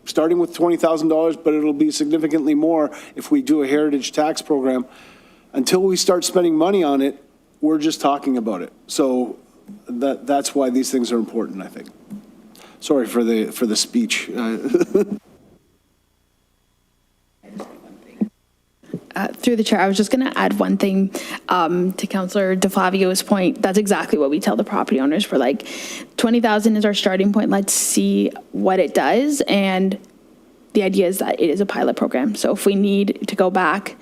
starting with $20,000, but it'll be significantly more if we do a heritage tax program. Until we start spending money on it, we're just talking about it. So that's why these things are important, I think. Sorry for the speech.
Through the chair, I was just going to add one thing to Councillor DeFlavio's point. That's exactly what we tell the property owners. We're like, 20,000 is our starting point. Let's see what it does. And the idea is that it is a pilot program. So if we need to go back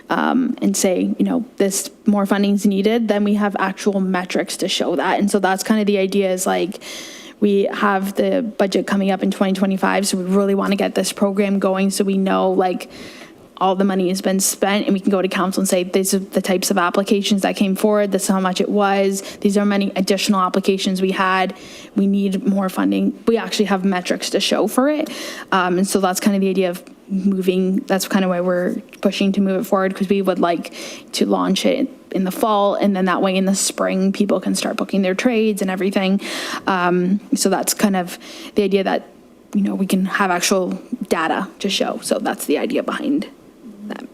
and say, you know, this more funding is needed, then we have actual metrics to show that. And so that's kind of the idea, is like, we have the budget coming up in 2025. So we really want to get this program going so we know, like, all the money has been spent, and we can go to council and say, these are the types of applications that came forward, this is how much it was, these are many additional applications we had, we need more funding. We actually have metrics to show for it. And so that's kind of the idea of moving, that's kind of why we're pushing to move it forward, because we would like to launch it in the fall, and then that way in the spring, people can start booking their trades and everything. So that's kind of the idea, that, you know, we can have actual data to show. So that's the idea behind that.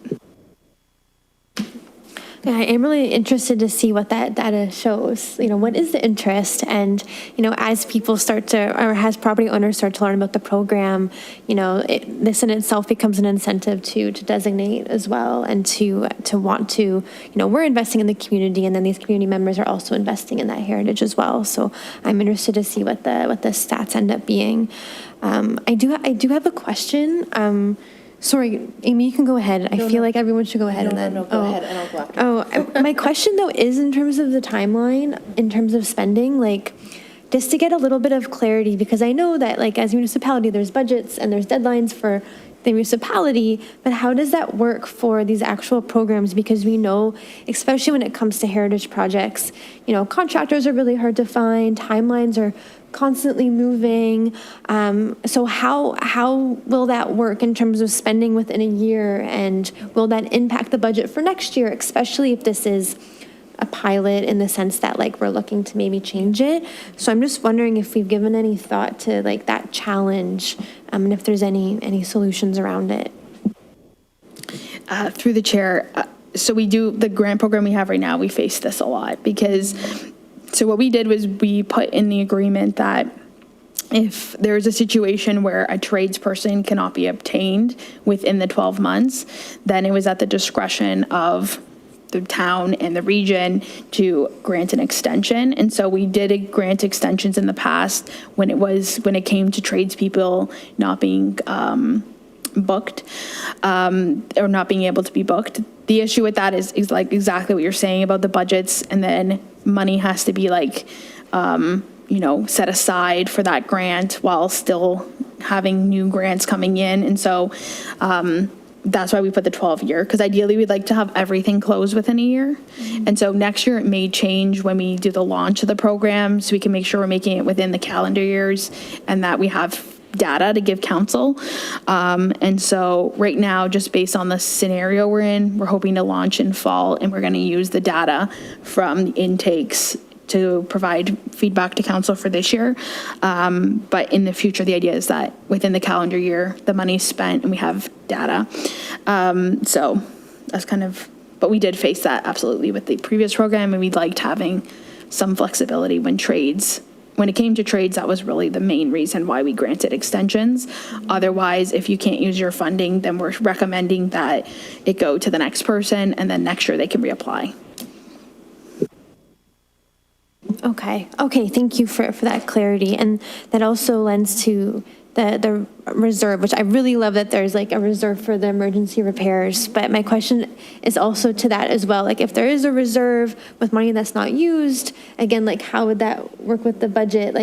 Yeah, I am really interested to see what that data shows. What is the interest? And, as people start to, or as property owners start to learn about the program, this in itself becomes an incentive to designate as well, and to want to, we're investing in the community, and then these community members are also investing in that heritage as well. So I'm interested to see what the stats end up being. I do have a question. Sorry, Amy, you can go ahead. I feel like everyone should go ahead and then.
No, go ahead and I'll go after.
My question though is in terms of the timeline, in terms of spending, just to get a little bit of clarity, because I know that as a municipality, there's budgets and there's deadlines for the municipality, but how does that work for these actual programs? Because we know, especially when it comes to heritage projects, contractors are really hard to find, timelines are constantly moving. So how will that work in terms of spending within a year, and will that impact the budget for next year, especially if this is a pilot in the sense that we're looking to maybe change it? So I'm just wondering if we've given any thought to that challenge, and if there's any solutions around it.
Through the chair, so we do, the grant program we have right now, we face this a lot because, so what we did was we put in the agreement that if there's a situation where a tradesperson cannot be obtained within the 12 months, then it was at the discretion of the town and the region to grant an extension. And so we did grant extensions in the past when it came to tradespeople not being booked, or not being able to be booked. The issue with that is exactly what you're saying about the budgets, and then money has to be set aside for that grant while still having new grants coming in. And so that's why we put the 12-year, because ideally we'd like to have everything closed within a year. And so next year it may change when we do the launch of the program, so we can make sure we're making it within the calendar years and that we have data to give council. And so right now, just based on the scenario we're in, we're hoping to launch in fall, and we're going to use the data from the intakes to provide feedback to council for this year. But in the future, the idea is that within the calendar year, the money's spent and we have data. So that's but we did face that absolutely with the previous program, and we liked having some flexibility when it came to trades. That was really the main reason why we granted extensions. Otherwise, if you can't use your funding, then we're recommending that it go to the next person, and then next year they can reapply.
Okay, thank you for that clarity. And that also lends to the reserve, which I really love that there's a reserve for the emergency repairs. But my question is also to that as well. If there is a reserve with money that's not used, again, how would that work with the budget?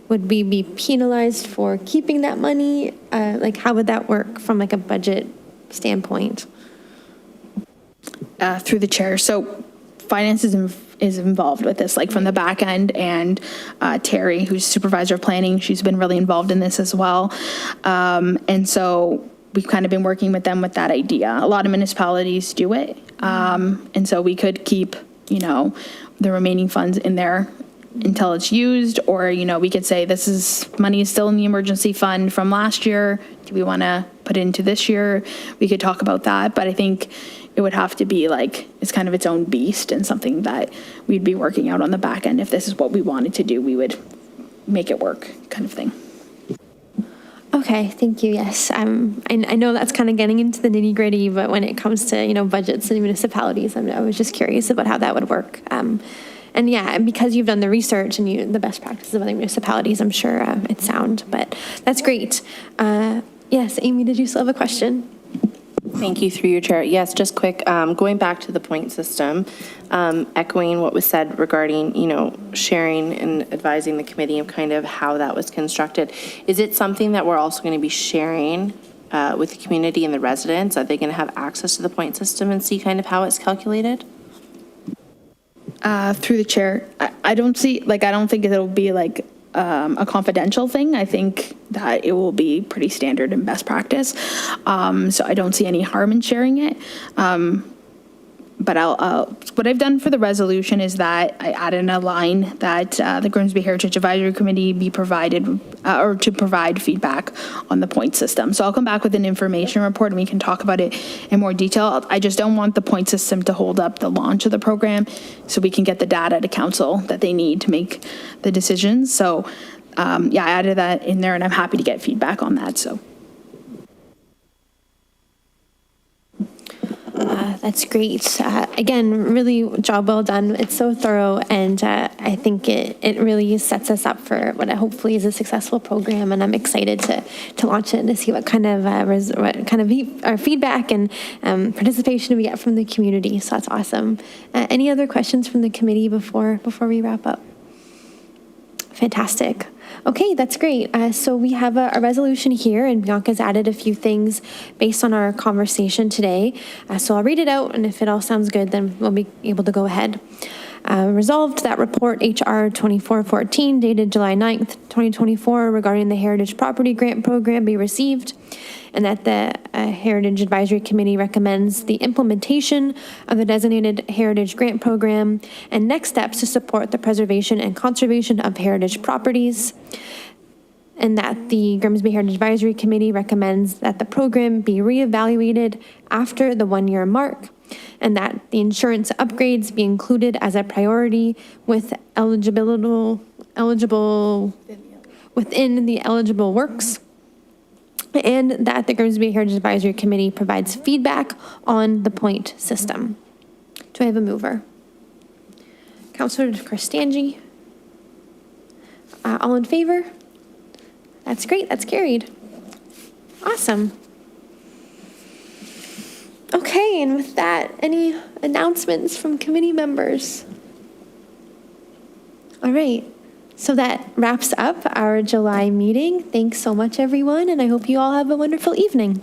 Would we be penalized for keeping that money? How would that work from a budget standpoint?
Through the chair. So finance is involved with this, from the back end, and Terry, who's supervisor of planning, she's been really involved in this as well. And so we've kind of been working with them with that idea. A lot of municipalities do it. And so we could keep, the remaining funds in there until it's used, or, we could say money is still in the emergency fund from last year. Do we want to put it into this year? We could talk about that, but I think it would have to be it's kind of its own beast, and something that we'd be working out on the back end. If this is what we wanted to do, we would make it work, kind of thing.
Okay, thank you. Yes, I know that's kind of getting into the nitty gritty, but when it comes to budgets and municipalities, I was just curious about how that would work. And because you've done the research and the best practices of other municipalities, I'm sure it's sound. But that's great. Yes, Amy, did you still have a question?
Thank you, through your chair. Yes, just quick, going back to the point system, echoing what was said regarding, sharing and advising the committee of kind of how that was constructed. Is it something that we're also going to be sharing with the community and the residents? Are they going to have access to the point system and see kind of how it's calculated?
Through the chair, I don't think it'll be a confidential thing. I think that it will be pretty standard and best practice. So I don't see any harm in sharing it. But what I've done for the resolution is that I added a line that the Grimsby Heritage Advisory Committee be provided, or to provide feedback on the point system. So I'll come back with an information report and we can talk about it in more detail. I just don't want the point system to hold up the launch of the program, so we can get the data to council that they need to make the decisions. So yeah, I added that in there and I'm happy to get feedback on that, so.
That's great. Again, really job well done. It's so thorough, and I think it really sets us up for what hopefully is a successful program. And I'm excited to launch it and to see what kind of our feedback and participation we get from the community. So that's awesome. Any other questions from the committee before we wrap up? Fantastic. Okay, that's great. So we have a resolution here, and Bianca's added a few things based on our conversation today. So I'll read it out, and if it all sounds good, then we'll be able to go ahead. Resolved that report HR 2414 dated July 9th, 2024 regarding the Heritage Property Grant Program be received, and that the Heritage Advisory Committee recommends the implementation of the designated Heritage Grant Program and next steps to support the preservation and conservation of heritage properties, and that the Grimsby Heritage Advisory Committee recommends that the program be reevaluated after the 1-year mark, and that the insurance upgrades be included as a priority with within the eligible works, and that the Grimsby Heritage Advisory Committee provides feedback on the point system. Do I have a mover? Councillor Kristangi. All in favor? That's great. That's carried. Awesome. Okay, and with that, any announcements from committee members? All right, so that wraps up our July meeting. Thanks so much, everyone, and I hope you all have a wonderful evening.